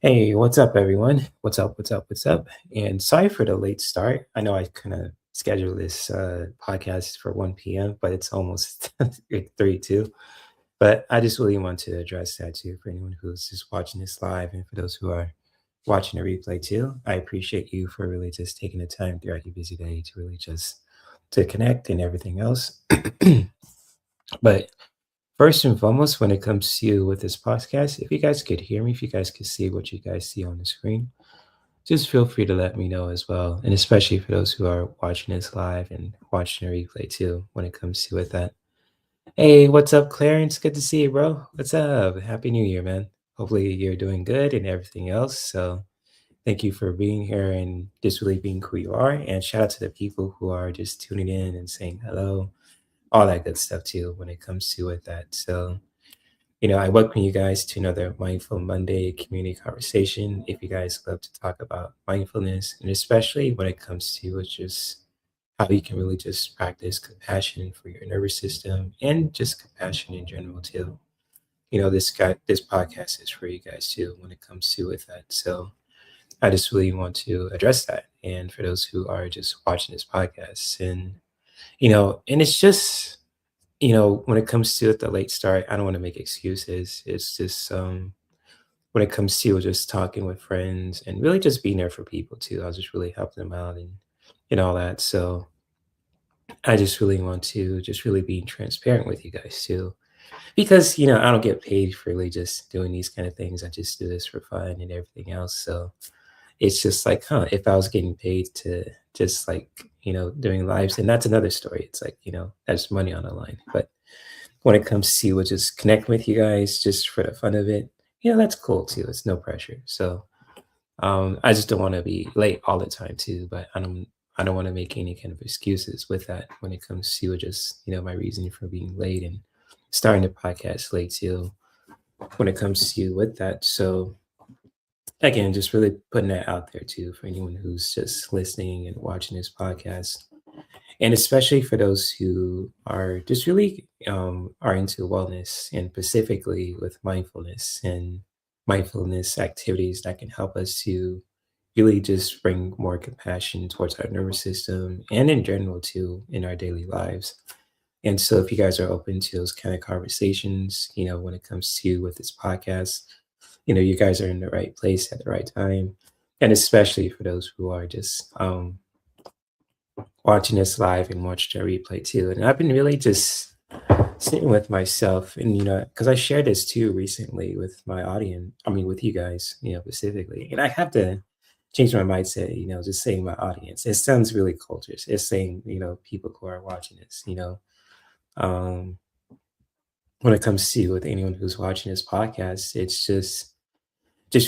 Hey, what's up, everyone? What's up? What's up? What's up? And sorry for the late start. I know I kind of scheduled this podcast for 1 p.m., but it's almost 3 too. But I just really want to address that too for anyone who's just watching this live and for those who are watching the replay too. I appreciate you for really just taking the time throughout your busy day to really just to connect and everything else. But first and foremost, when it comes to with this podcast, if you guys could hear me, if you guys could see what you guys see on the screen, just feel free to let me know as well. And especially for those who are watching this live and watching the replay too, when it comes to it that. Hey, what's up, Clarence? Good to see you, bro. What's up? Happy New Year, man. Hopefully you're doing good and everything else. So thank you for being here and just really being who you are. And shout out to the people who are just tuning in and saying hello, all that good stuff too when it comes to it that. So I welcome you guys to another Mindful Monday community conversation. If you guys love to talk about mindfulness, and especially when it comes to it's just how you can really just practice compassion for your nervous system and just compassion in general too. This podcast is for you guys too when it comes to with that. So I just really want to address that. And for those who are just watching this podcast, and it's just when it comes to the late start, I don't want to make excuses. It's just when it comes to just talking with friends and really just being there for people too. I was just really helping them out and all that. So I just really want to just really be transparent with you guys too. Because, I don't get paid for really just doing these kind of things. I just do this for fun and everything else. So it's just like, if I was getting paid to just like, doing lives, and that's another story. It's like, that's money on the line. But when it comes to just connecting with you guys just for the fun of it, that's cool too. It's no pressure. So I just don't want to be late all the time too, but I don't want to make any kind of excuses with that when it comes to just, my reasoning for being late and starting the podcast late too when it comes to with that. So again, just really putting that out there too for anyone who's just listening and watching this podcast and especially for those who are just really are into wellness and specifically with mindfulness and mindfulness activities that can help us to really just bring more compassion towards our nervous system and in general too in our daily lives. And so if you guys are open to those kind of conversations, when it comes to with this podcast, you guys are in the right place at the right time. And especially for those who are just watching this live and watching the replay too. And I've been really just sitting with myself and, because I shared this too recently with my audience, I mean, with you guys, specifically. And I have to change my mindset, just saying my audience. It sounds really cultish. It's saying, people who are watching this, um, when it comes to with anyone who's watching this podcast, it's just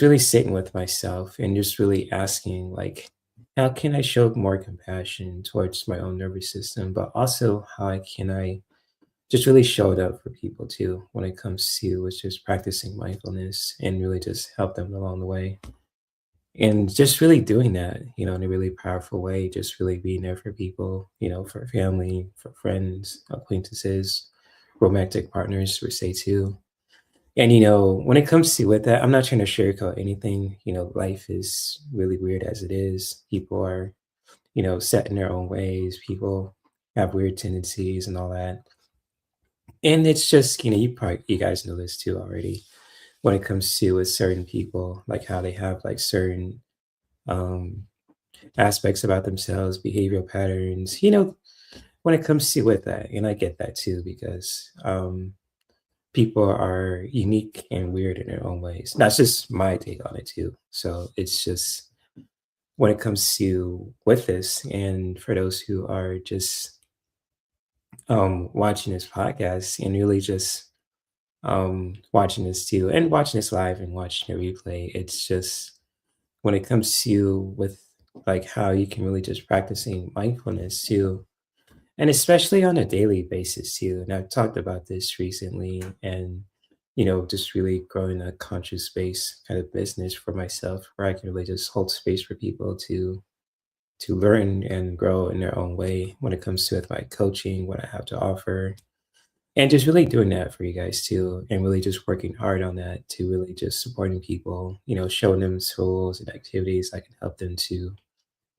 really sitting with myself and just really asking like how can I show more compassion towards my own nervous system but also how can I just really show it up for people too when it comes to it's just practicing mindfulness and really just help them along the way and just really doing that in a really powerful way just really being there for people for family for friends acquaintances romantic partners per se too and when it comes to with that, I'm not trying to sugarcoat anything. Life is really weird as it is. People are, set in their own ways. People have weird tendencies and all that. And it's just, you guys know this too already. When it comes to with certain people, like how they have like certain um aspects about themselves, behavioral patterns, when it comes to with that. And I get that too, because people are unique and weird in their own ways. That's just my take on it too. So it's just when it comes to with this, and for those who are just watching this podcast and really just watching this too, and watching this live and watching the replay, it's just when it comes to with like how you can really just practicing mindfulness too and especially on a daily basis too. And I've talked about this recently and, just really growing a conscious space kind of business for myself where I can really just hold space for people to learn and grow in their own way when it comes to with my coaching, what I have to offer. And just really doing that for you guys too, and really just working hard on that to really just supporting people, showing them tools and activities that can help them to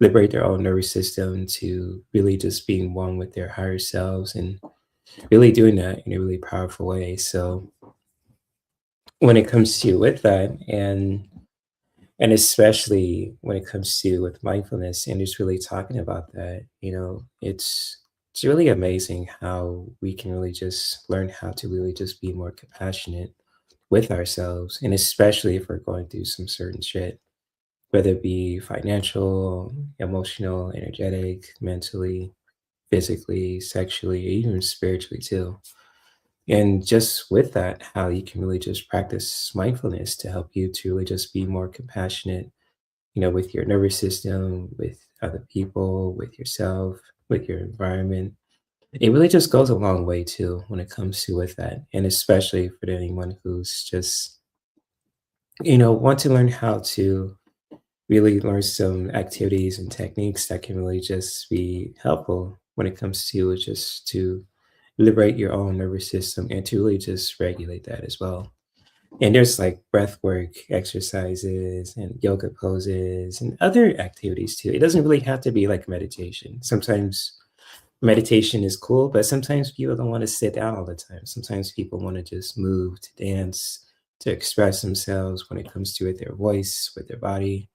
liberate their own nervous system, to really just being one with their higher selves and really doing that in a really powerful way. So when it comes to with that, and especially when it comes to with mindfulness and just really talking about that, it's really amazing how we can really just learn how to really just be more compassionate with ourselves, and especially if we're going through some certain shit, whether it be financial, emotional, energetic, mentally, physically, sexually, even spiritually too. And just with that, how you can really just practice mindfulness to help you to really just be more compassionate, with your nervous system, with other people, with yourself, with your environment. It really just goes a long way too when it comes to with that. And especially for anyone who's just, want to learn how to really learn some activities and techniques that can really just be helpful when it comes to just to liberate your own nervous system and to really just regulate that as well. And there's like breath work exercises and yoga poses and other activities too. It doesn't really have to be like meditation. Sometimes meditation is cool, but sometimes people don't want to sit down all the time. Sometimes people want to just move, to dance, to express themselves when it comes to it, their voice, with their body,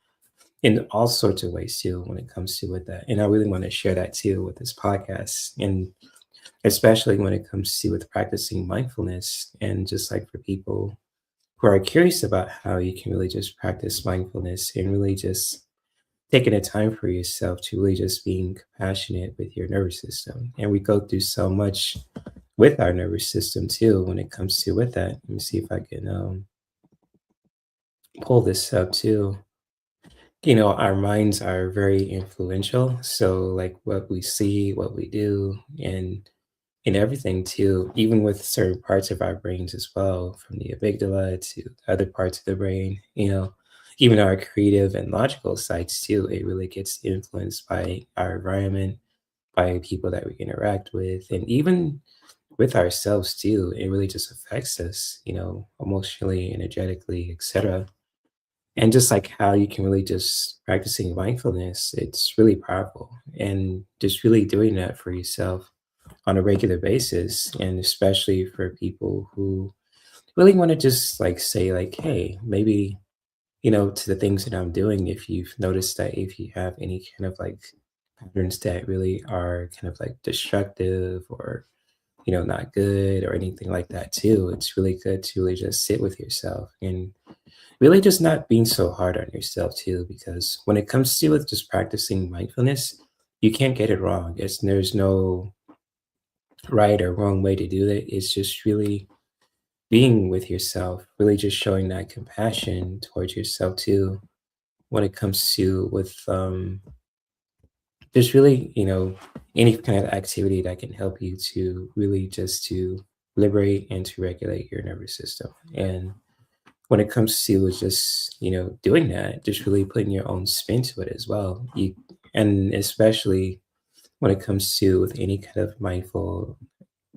in all sorts of ways too when it comes to with that. And I really want to share that too with this podcast. And especially when it comes to with practicing mindfulness, and just like for people who are curious about how you can really just practice mindfulness and really just taking a time for yourself to really just being compassionate with your nervous system. And we go through so much with our nervous system too when it comes to with that. Let me see if I can pull this up too. Our minds are very influential. So like what we see, what we do, and everything too, even with certain parts of our brains as well, from the amygdala to other parts of the brain, even our creative and logical sides too, it really gets influenced by our environment, by people that we interact with, and even with ourselves too. It really just affects us, emotionally, energetically, etc. And just like how you can really just practicing mindfulness, it's really powerful. And just really doing that for yourself on a regular basis, and especially for people who really want to just like say like, hey, maybe, to the things that I'm doing, if you've noticed that if you have any kind of like patterns that really are kind of like destructive or, not good or anything like that too, it's really good to really just sit with yourself and really just not being so hard on yourself too, because when it comes to with just practicing mindfulness, you can't get it wrong. There's no right or wrong way to do it. It's just really being with yourself, really just showing that compassion towards yourself too when it comes to with just really, any kind of activity that can help you to really just to liberate and to regulate your nervous system. And when it comes to just, doing that, just really putting your own spin to it as well. And especially when it comes to with any kind of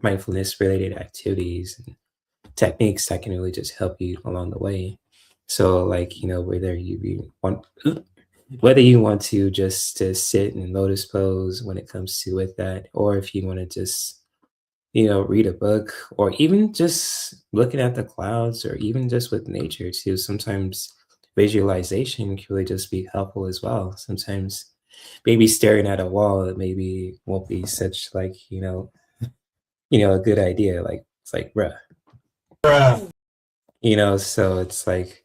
mindfulness related activities and techniques that can really just help you along the way. So like, whether you want to just to sit in lotus pose when it comes to with that, or if you want to just, read a book, or even just looking at the clouds, or even just with nature too. Sometimes visualization can really just be helpful as well. Sometimes maybe staring at a wall, it maybe won't be such like, a good idea. Like it's like, bruh, so it's like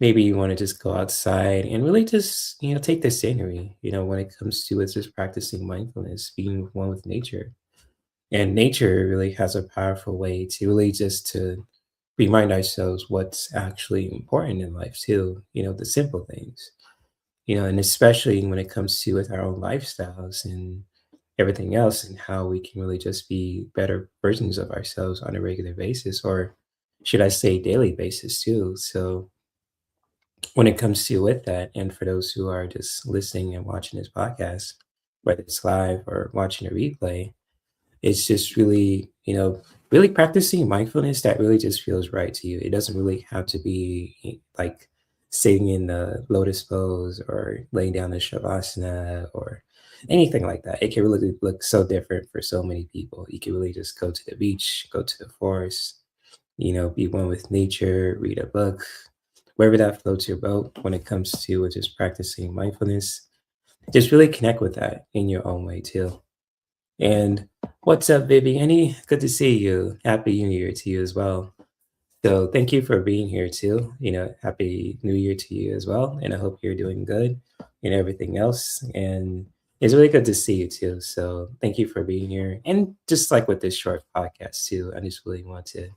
maybe you want to just go outside and really just, take the scenery, when it comes to it's just practicing mindfulness, being one with nature. And nature really has a powerful way to really just to remind ourselves what's actually important in life too, the simple things, and especially when it comes to with our own lifestyles and everything else, and how we can really just be better versions of ourselves on a regular basis, or should I say daily basis too. So when it comes to with that, and for those who are just listening and watching this podcast, whether it's live or watching a replay, it's just really, really practicing mindfulness that really just feels right to you. It doesn't really have to be like sitting in the lotus pose or laying down in shavasana or anything like that. It can really look so different for so many people. You can really just go to the beach, go to the forest, be one with nature, read a book, wherever that floats your boat when it comes to just practicing mindfulness. Just really connect with that in your own way too. And what's up, Viviani? Good to see you. Happy New Year to you as well. So thank you for being here too. Happy New Year to you as well. And I hope you're doing good and everything else. And it's really good to see you too. So thank you for being here. And just like with this short podcast too, I just really want to,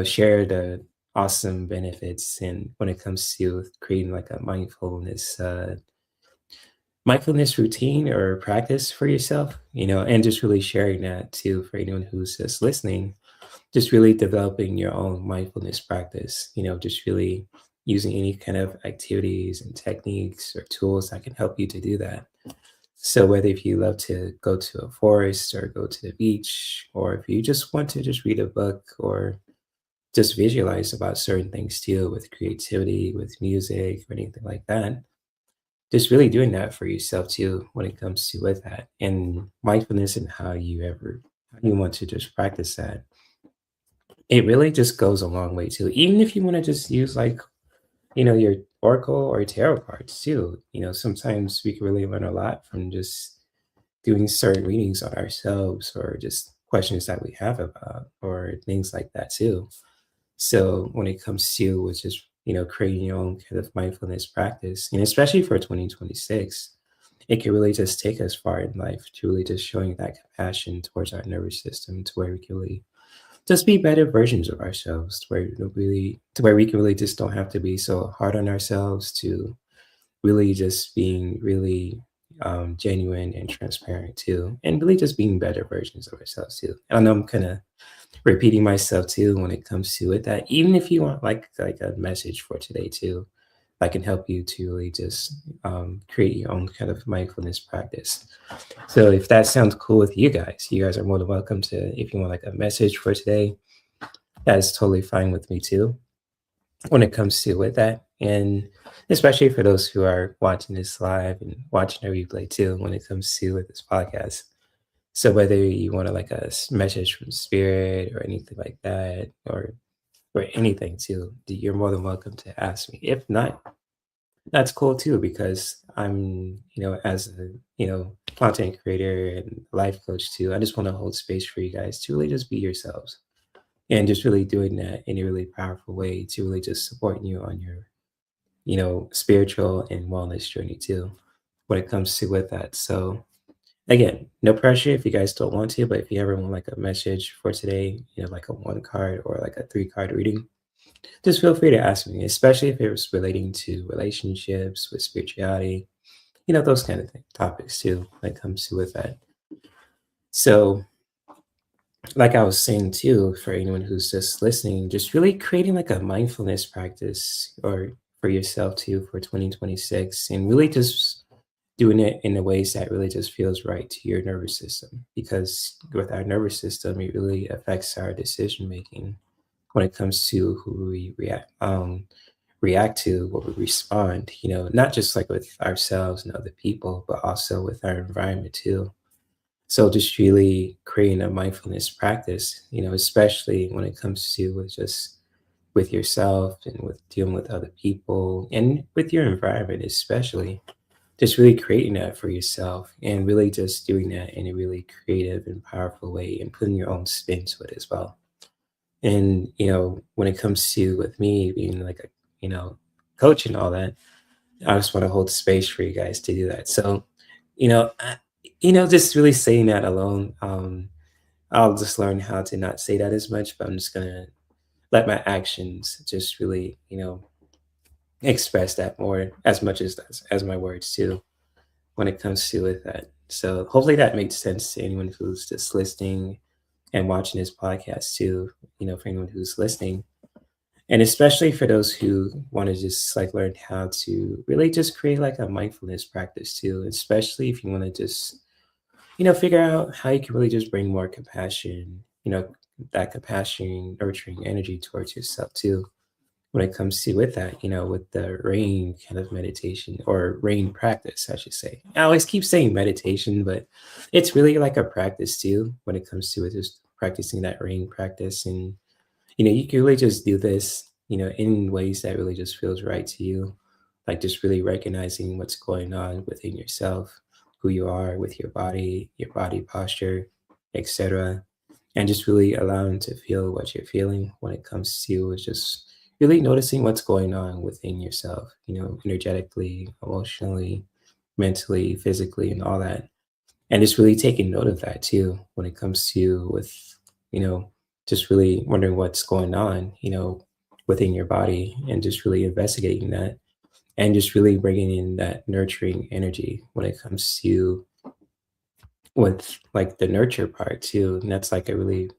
share the awesome benefits and when it comes to creating like a mindfulness routine or practice for yourself, and just really sharing that too for anyone who's just listening, just really developing your own mindfulness practice, just really using any kind of activities and techniques or tools that can help you to do that. So whether if you love to go to a forest or go to the beach, or if you just want to just read a book or just visualize about certain things too with creativity, with music or anything like that, just really doing that for yourself too when it comes to with that and mindfulness and how you want to just practice that. It really just goes a long way too. Even if you want to just use like, your oracle or tarot cards too. Sometimes we can really learn a lot from just doing certain readings on ourselves or just questions that we have about or things like that too. So when it comes to with just, creating your own kind of mindfulness practice, and especially for 2026, it can really just take us far in life to really just showing that compassion towards our nervous system to where we can really just be better versions of ourselves, to where we can really just don't have to be so hard on ourselves to really just being really genuine and transparent too, and really just being better versions of ourselves too. I know I'm kind of repeating myself too when it comes to it that even if you want like a message for today too that can help you to really just create your own kind of mindfulness practice. So if that sounds cool with you guys are more than welcome to, if you want like a message for today, that is totally fine with me too when it comes to with that. And especially for those who are watching this live and watching the replay too when it comes to with this podcast. So whether you want to like a message from spirit or anything like that, or anything too, you're more than welcome to ask me. If not, that's cool too because I'm, as a content creator and life coach too. I just want to hold space for you guys to really just be yourselves and just really doing that in a really powerful way to really just supporting you on your spiritual and wellness journey too when it comes to with that. So again, no pressure if you guys don't want to, but if you ever want like a message for today, like a one card or like a three-card reading, just feel free to ask me, especially if it was relating to relationships with spirituality, those kind of topics too, when it comes to with that. So, like I was saying too, for anyone who's just listening, just really creating like a mindfulness practice or for yourself too for 2026 and really just doing it in the ways that really just feels right to your nervous system because with our nervous system it really affects our decision making when it comes to who we react to, what we respond, not just like with ourselves and other people but also with our environment too. So just really creating a mindfulness practice, especially when it comes to with just with yourself and with dealing with other people and with your environment especially, just really creating that for yourself and really just doing that in a really creative and powerful way and putting your own spin to it as well. And when it comes to with me being like a coach and all that, I just want to hold space for you guys to do that. So you know I, just really saying that alone, I'll just learn how to not say that as much, but I'm just gonna let my actions just really express that more as much as my words too when it comes to with that. So hopefully that makes sense to anyone who's just listening and watching this podcast too, for anyone who's listening. And especially for those who want to just like learn how to really just create like a mindfulness practice too, especially if you want to just, figure out how you can really just bring more compassion, that compassion, nurturing energy towards yourself too. When it comes to with that, with the rain kind of meditation or rain practice, I should say. I always keep saying meditation, but it's really like a practice too when it comes to it, just practicing that rain practice. And you can really just do this, in ways that really just feels right to you. Like just really recognizing what's going on within yourself, who you are with your body posture, etc. And just really allowing to feel what you're feeling when it comes to is just really noticing what's going on within yourself, energetically, emotionally, mentally, physically, and all that, and just really taking note of that too when it comes to with you know just really wondering what's going on within your body, and just really investigating that, and just really bringing in that nurturing energy when it comes to with like the nurture part too. And that's like a really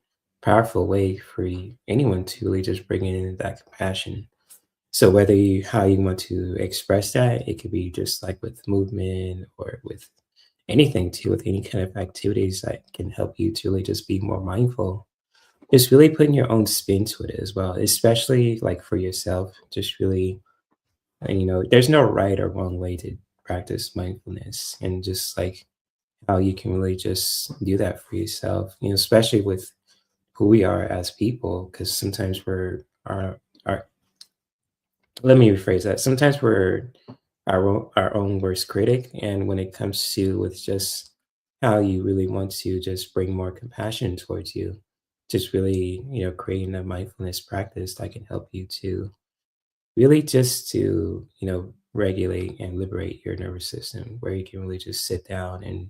powerful way for anyone to really just bring in that compassion. So whether you how you want to express that, it could be just like with movement or with anything too, with any kind of activities that can help you to really just be more mindful. Just really putting your own spin to it as well, especially like for yourself. Just really, there's no right or wrong way to practice mindfulness, and just like how you can really just do that for yourself, especially with who we are as people, because sometimes we're our let me rephrase that. Sometimes we're our own worst critic, and when it comes to with just how you really want to just bring more compassion towards you, just really creating a mindfulness practice that can help you to really just to regulate and liberate your nervous system, where you can really just sit down and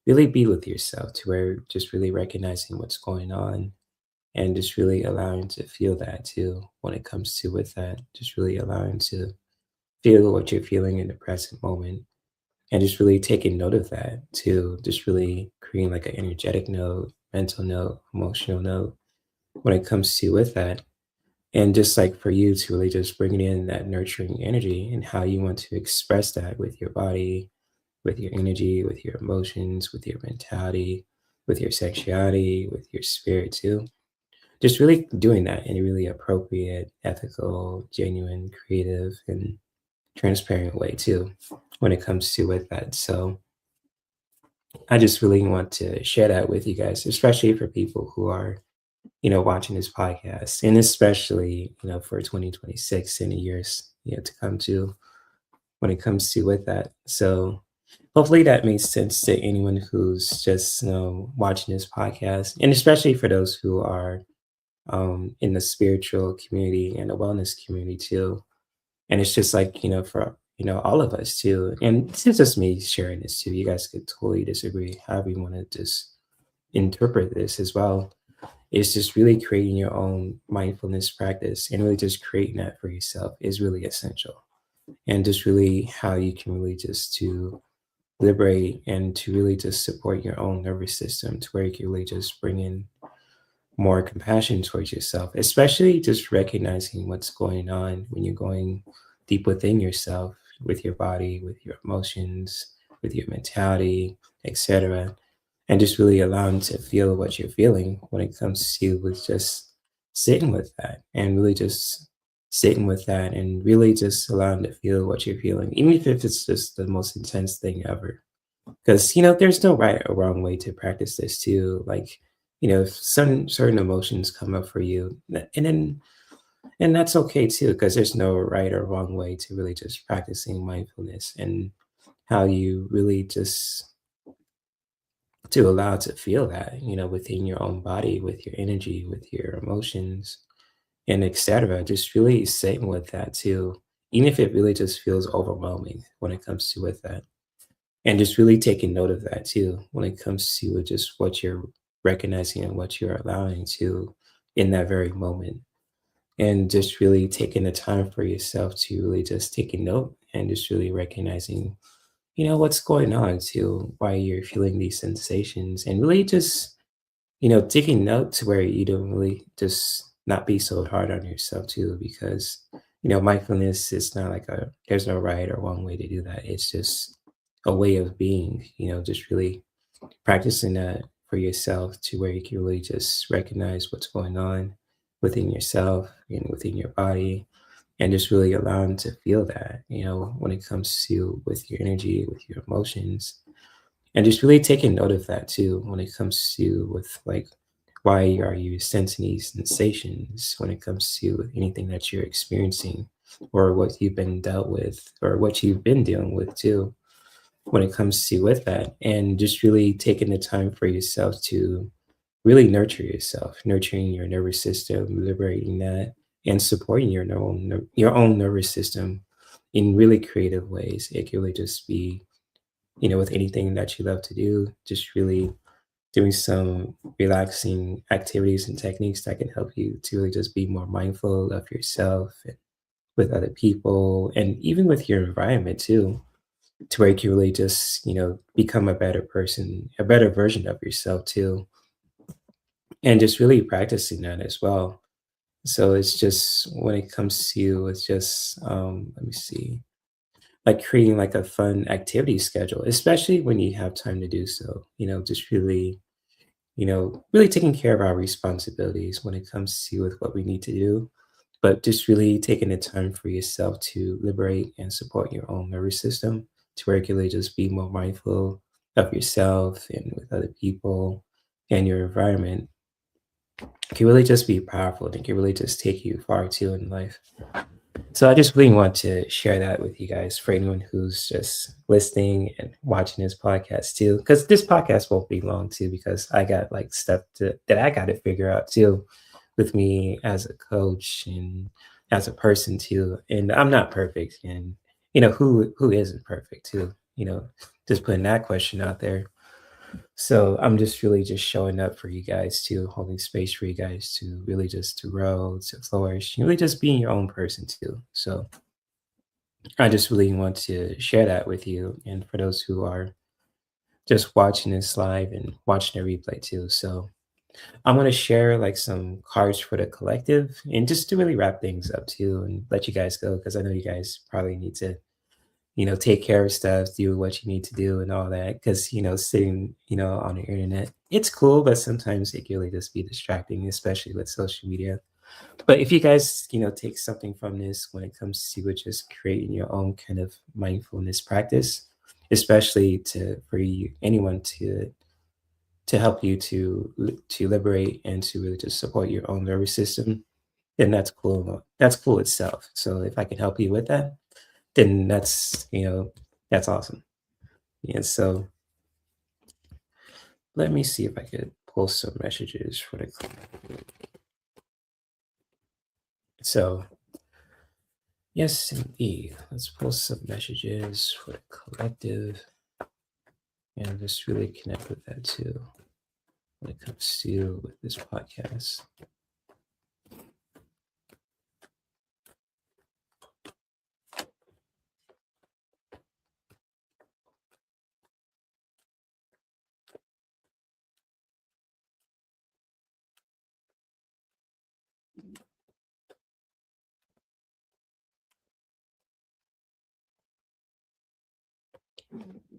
really be with yourself, to where just really recognizing what's going on, and just really allowing to feel that too when it comes to with that, just really allowing to feel what you're feeling in the present moment, and just really taking note of that too, just really creating like an energetic note, mental note, emotional note when it comes to with that. And just like for you to really just bring in that nurturing energy, and how you want to express that with your body, with your energy, with your emotions, with your mentality, with your sexuality, with your spirit too. Just really doing that in a really appropriate, ethical, genuine, creative, and transparent way too when it comes to with that. So I just really want to share that with you guys, especially for people who are, watching this podcast, and especially, for 2026 and the years, to come to when it comes to with that. So hopefully that makes sense to anyone who's just, watching this podcast, and especially for those who are in the spiritual community and the wellness community too. And it's just like, for, all of us too. And it's just me sharing this too. You guys could totally disagree, however you want to just interpret this as well. It's just really creating your own mindfulness practice, and really just creating that for yourself is really essential. And just really how you can really just to liberate and to really just support your own nervous system, to where you can really just bring in more compassion towards yourself, especially just recognizing what's going on when you're going deep within yourself, with your body, with your emotions, with your mentality, etc. And just really allowing to feel what you're feeling when it comes to with just sitting with that, and really just sitting with that, and really just allowing to feel what you're feeling, even if it's just the most intense thing ever. Because, there's no right or wrong way to practice this too. Like, if some certain emotions come up for you, and that's okay too, because there's no right or wrong way to really just practicing mindfulness, and how you really just to allow to feel that, within your own body, with your energy, with your emotions, and etc. Just really sitting with that too, even if it really just feels overwhelming when it comes to with that. And just really taking note of that too when it comes to just what you're recognizing and what you're allowing to in that very moment. And just really taking the time for yourself to really just take a note, and just really recognizing, what's going on too, why you're feeling these sensations, and really just, taking note to where you don't really just not be so hard on yourself too, because, mindfulness is not like there's no right or wrong way to do that. It's just a way of being, just really practicing that for yourself to where you can really just recognize what's going on within yourself and within your body, and just really allowing to feel that, when it comes to with your energy, with your emotions, and just really taking note of that too when it comes to with like why are you sensing these sensations when it comes to anything that you're experiencing or what you've been dealt with or what you've been dealing with too when it comes to with that, and just really taking the time for yourself to really nurture yourself, nurturing your nervous system, liberating that, and supporting your own nervous system in really creative ways. It can really just be, with anything that you love to do, just really doing some relaxing activities and techniques that can help you to really just be more mindful of yourself and with other people and even with your environment too, to where you can really just, become a better person, a better version of yourself too, and just really practicing that as well. So it's just when it comes to it's just let me see, like creating like a fun activity schedule, especially when you have time to do so. Just really, really taking care of our responsibilities when it comes to with what we need to do, but just really taking the time for yourself to liberate and support your own nervous system to where you can really just be more mindful of yourself and with other people and your environment can really just be powerful. It can really just take you far too in life. So I just really want to share that with you guys for anyone who's just listening and watching this podcast too. Because this podcast won't be long too, because I got like stuff that I got to figure out too with me as a coach and as a person too. And I'm not perfect. And who isn't perfect too? Just putting that question out there. So I'm just really just showing up for you guys too, holding space for you guys to really just to grow, to flourish, and really just being your own person too. So I just really want to share that with you and for those who are just watching this live and watching the replay too. So I'm gonna share like some cards for the collective and just to really wrap things up too and let you guys go because I know you guys probably need to take care of stuff, do what you need to do and all that. Cause, sitting, on the internet, it's cool, but sometimes it can really just be distracting, especially with social media. But if you guys, take something from this when it comes to just creating your own kind of mindfulness practice, especially for you anyone to help you to liberate and to really just support your own nervous system, then that's cool. That's cool itself. So if I can help you with that, then that's awesome. Yeah, so let me see if I could pull some messages for the so yes indeed. Let's pull some messages for the collective and just really connect with that too when it comes to with this podcast.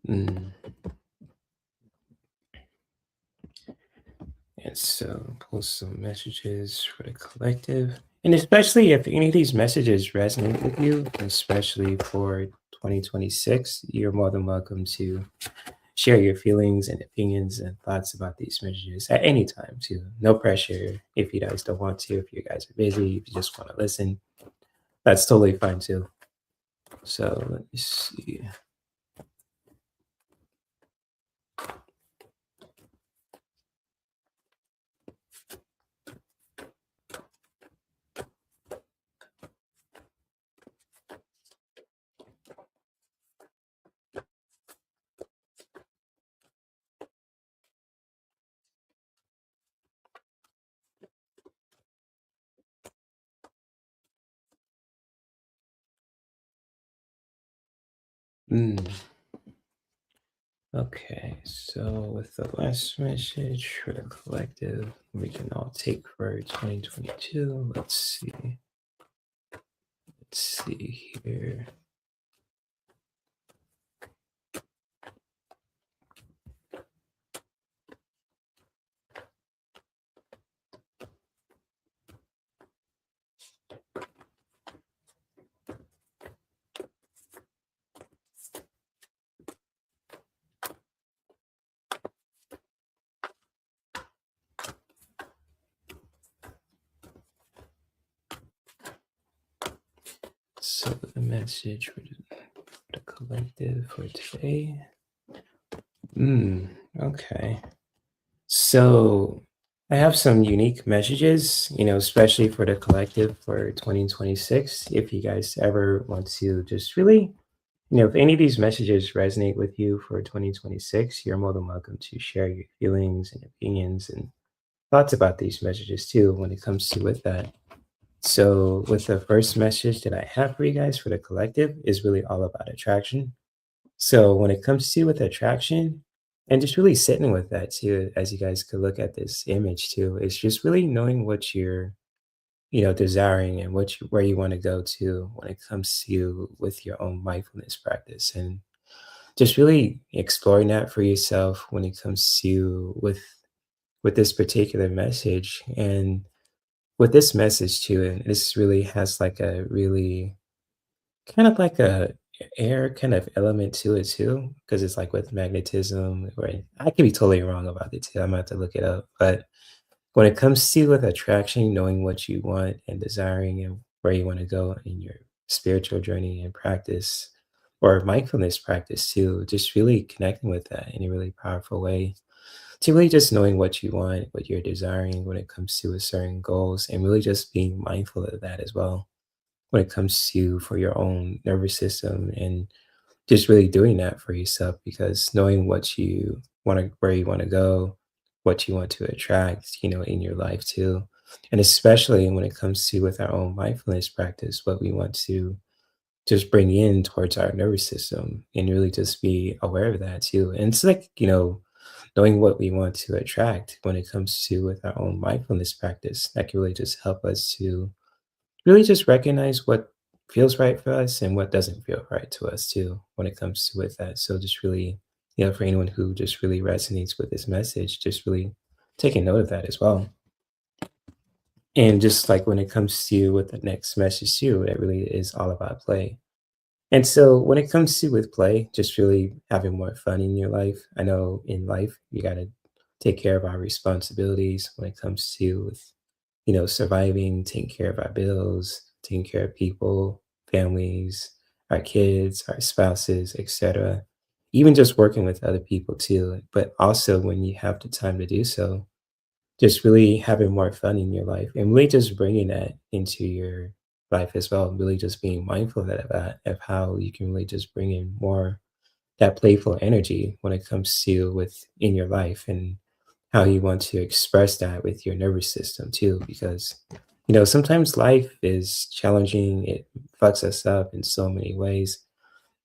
Mm. And so pull some messages for the collective. And especially if any of these messages resonate with you, especially for 2026, you're more than welcome to share your feelings and opinions and thoughts about these messages at any time too. No pressure if you guys don't want to, if you guys are busy, if you just want to listen, that's totally fine too. So let me see. Mm, okay, so with the last message for the collective, we can all take for 2022. Let's see. Let's see here. So the message for the collective for today. Okay. So I have some unique messages, especially for the collective for 2026. If you guys ever want to just really, if any of these messages resonate with you for 2026, you're more than welcome to share your feelings and opinions and thoughts about these messages too when it comes to with that. So with the first message that I have for you guys for the collective is really all about attraction. So when it comes to with attraction and just really sitting with that too, as you guys could look at this image too, is just really knowing what you're, desiring and where you want to go to when it comes to you with your own mindfulness practice and just really exploring that for yourself when it comes to with this particular message and with this message too. And this really has like a really kind of like a air kind of element to it too, because it's like with magnetism, or I could be totally wrong about it too. I'm gonna have to look it up. But when it comes to with attraction, knowing what you want and desiring and where you want to go in your spiritual journey and practice or mindfulness practice too, just really connecting with that in a really powerful way. To really just knowing what you want, what you're desiring when it comes to a certain goals, and really just being mindful of that as well when it comes to for your own nervous system and just really doing that for yourself because knowing what you want to where you want to go, what you want to attract, in your life too. And especially when it comes to with our own mindfulness practice, what we want to just bring in towards our nervous system and really just be aware of that too. And it's like, knowing what we want to attract when it comes to with our own mindfulness practice that can really just help us to really just recognize what feels right for us and what doesn't feel right to us too when it comes to with that. So just really, for anyone who just really resonates with this message, just really taking note of that as well. And just like when it comes to with the next message too, it really is all about play. And so when it comes to with play, just really having more fun in your life. I know in life you gotta take care of our responsibilities when it comes to with surviving, taking care of our bills, taking care of people, families, our kids, our spouses, etc. Even just working with other people too. But also when you have the time to do so, just really having more fun in your life and really just bringing that into your life as well. Really just being mindful of that, of how you can really just bring in more that playful energy when it comes to with in your life and how you want to express that with your nervous system too because sometimes life is challenging, it fucks us up in so many ways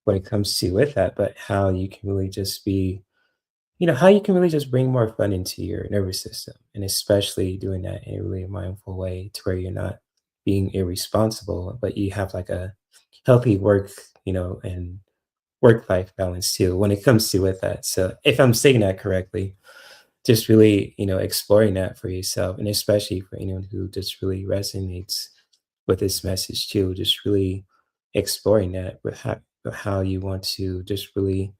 when it comes to with that, but how you can really just be how you can really just bring more fun into your nervous system and especially doing that in a really mindful way to where you're not being irresponsible but you have like a healthy work and work life balance too when it comes to with that. So if I'm saying that correctly, just really, exploring that for yourself and especially for anyone who just really resonates with this message too, just really exploring that with how you want to just really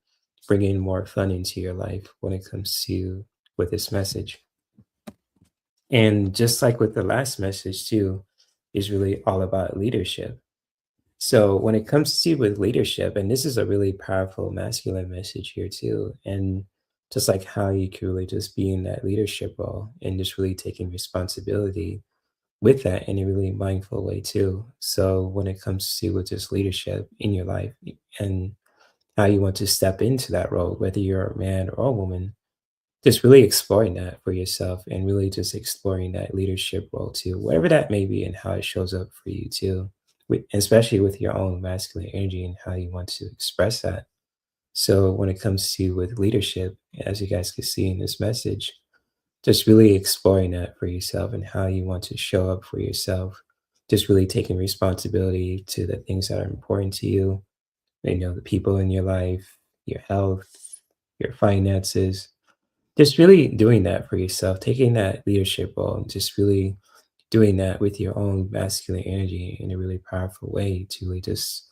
bring in more fun into your life when it comes to with this message. And just like with the last message too, is really all about leadership. So when it comes to with leadership, and this is a really powerful masculine message here too, and just like how you can really just be in that leadership role and just really taking responsibility with that in a really mindful way too. So when it comes to with just leadership in your life and how you want to step into that role, whether you're a man or a woman, just really exploring that for yourself and really just exploring that leadership role too, whatever that may be and how it shows up for you too, especially with your own masculine energy and how you want to express that. So when it comes to with leadership, as you guys can see in this message, just really exploring that for yourself and how you want to show up for yourself, just really taking responsibility to the things that are important to you, the people in your life, your health, your finances, just really doing that for yourself, taking that leadership role and just really doing that with your own masculine energy in a really powerful way to really just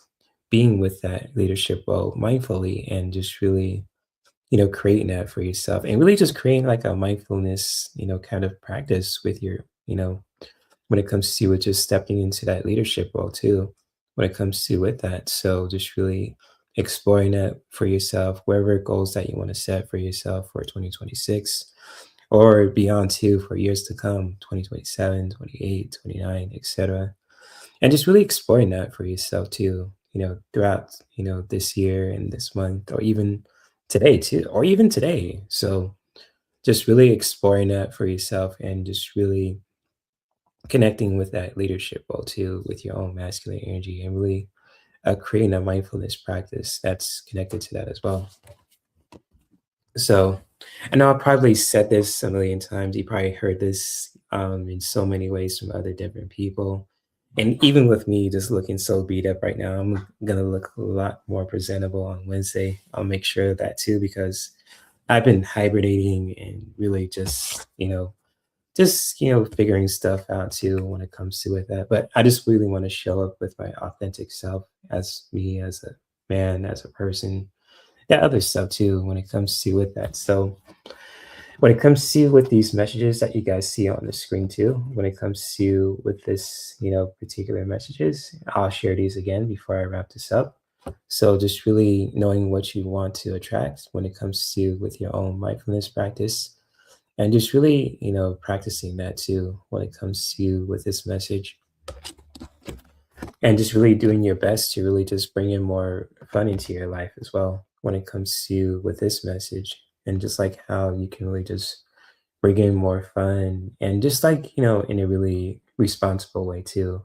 being with that leadership role mindfully and just really, creating that for yourself and really just creating like a mindfulness, kind of practice with your, when it comes to it, just stepping into that leadership role too. when it comes to with that. So just really exploring that for yourself, wherever goals that you want to set for yourself for 2026 or beyond too for years to come, 2027, 28, 29, etc. And just really exploring that for yourself too, throughout, this year and this month or even today too, or even today. So just really exploring that for yourself and just really connecting with that leadership role too, with your own masculine energy and really creating a mindfulness practice that's connected to that as well. So, I know I probably said this a million times. You probably heard this in so many ways from other different people. And even with me just looking so beat up right now, I'm gonna look a lot more presentable on Wednesday. I'll make sure of that too because I've been hibernating and really just figuring stuff out too when it comes to with that. But I just really want to show up with my authentic self as me, as a man, as a person, that other stuff too when it comes to with that. So when it comes to with these messages that you guys see on the screen too, when it comes to with this, particular messages, I'll share these again before I wrap this up. So just really knowing what you want to attract when it comes to with your own mindfulness practice and just really, practicing that too when it comes to with this message and just really doing your best to really just bring in more fun into your life as well when it comes to with this message and just like how you can really just bring in more fun and just like in a really responsible way too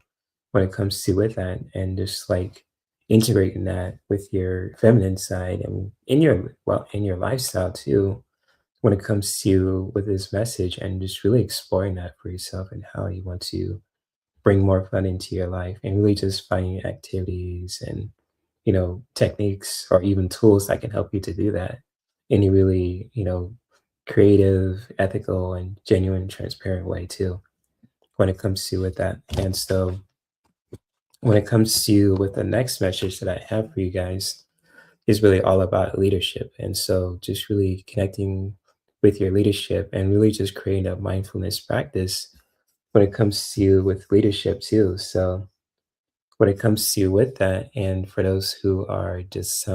when it comes to with that and just like integrating that with your feminine side and in your in your lifestyle too when it comes to with this message and just really exploring that for yourself and how you want to bring more fun into your life and really just finding activities and techniques or even tools that can help you to do that in a really creative, ethical, and genuine transparent way too when it comes to with that. And so when it comes to with the next message that I have for you guys is really all about leadership. And so just really connecting with your leadership and really just creating a mindfulness practice when it comes to with leadership too. So when it comes to with that, and for those who are just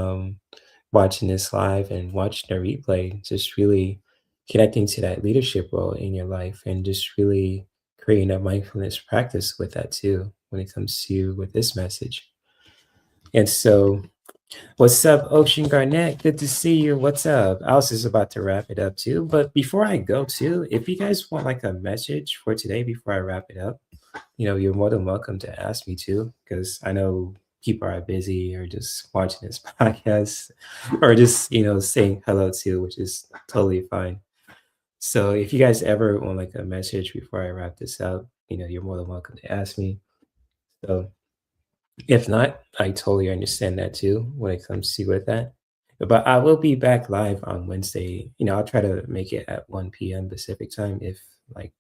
watching this live and watching the replay, just really connecting to that leadership role in your life and just really creating a mindfulness practice with that too when it comes to with this message. And so what's up, Ocean Garnett? Good to see you. What's up? I was just about to wrap it up too. But before I go too, if you guys want like a message for today before I wrap it up, you're more than welcome to ask me too, because I know people are busy or just watching this podcast or just, saying hello too, which is totally fine. So if you guys ever want like a message before I wrap this up, you're more than welcome to ask me. So if not, I totally understand that too when it comes to with that. But I will be back live on Wednesday. I'll try to make it at 1 p.m. Pacific time if like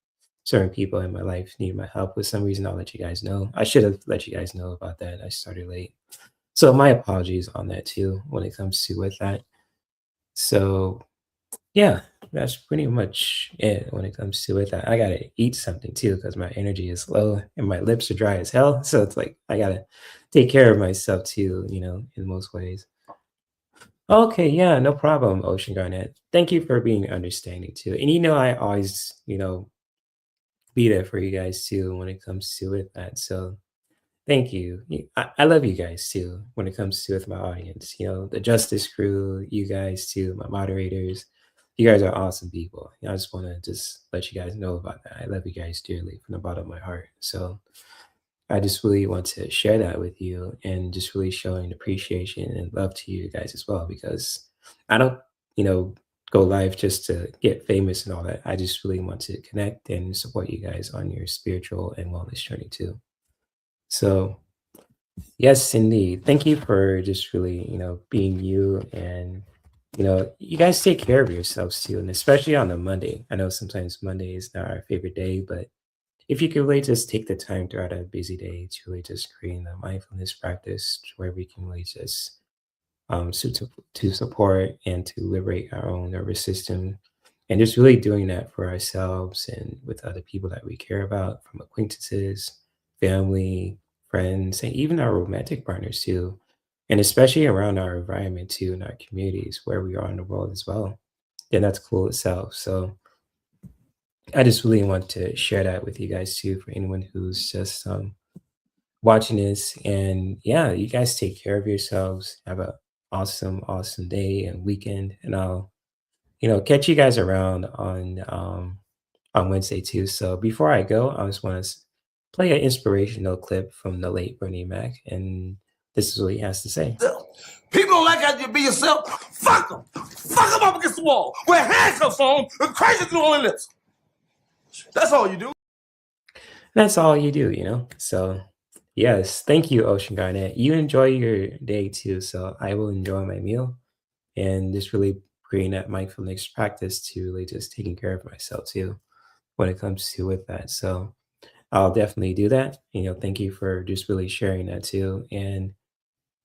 certain people in my life need my help with some reason. I'll let you guys know. I should have let you guys know about that. I started late. So my apologies on that too when it comes to with that. So yeah, that's pretty much it when it comes to it. I gotta eat something too because my energy is low and my lips are dry as hell. So it's like I gotta take care of myself too, in most ways. Okay, yeah, no problem, Ocean Garnet. Thank you for being understanding too. And I always, be there for you guys too when it comes to it. That so thank you. I love you guys too when it comes to with my audience. The Justice Crew, you guys too, my moderators. You guys are awesome people. I just want to just let you guys know about that. I love you guys dearly from the bottom of my heart. So I just really want to share that with you and just really showing appreciation and love to you guys as well because I don't, you know, go live just to get famous and all that. I just really want to connect and support you guys on your spiritual and wellness journey too. So yes, indeed. Thank you for just really, being you and you guys take care of yourselves too, and especially on a Monday. I know sometimes Monday is not our favorite day, but if you could really just take the time throughout a busy day to really just create a mindfulness practice where we can really just to support and to liberate our own nervous system and just really doing that for ourselves and with other people that we care about from acquaintances, family, friends, and even our romantic partners too, and especially around our environment too, in our communities where we are in the world as well. And that's cool itself. So I just really want to share that with you guys too, for anyone who's just watching this. And yeah, you guys take care of yourselves. Have a awesome, awesome day and weekend. And I'll, catch you guys around on Wednesday too. So before I go, I just want to play an inspirational clip from the late Bernie Mac, and this is what he has to say. People don't like how you be yourself. Fuck them. Fuck them up against the wall. Wear handcuffs on and crazy through all their lips. That's all you do. That's all you do. So yes, thank you, Ocean Garnet. You enjoy your day too. So I will enjoy my meal and just really creating that mindfulness practice to really just taking care of myself too when it comes to with that. So I'll definitely do that. Thank you for just really sharing that too. And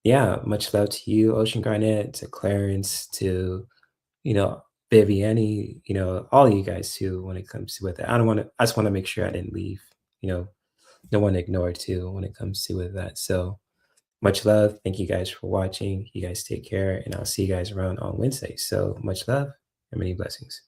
yeah, much love to you, Ocean Garnet, to Clarence, to, you know, Viviani, all you guys too when it comes to with it. I just want to make sure I didn't leave, you know, no one ignored too when it comes to with that. So much love. Thank you guys for watching. You guys take care, and I'll see you guys around on Wednesday. So much love and many blessings.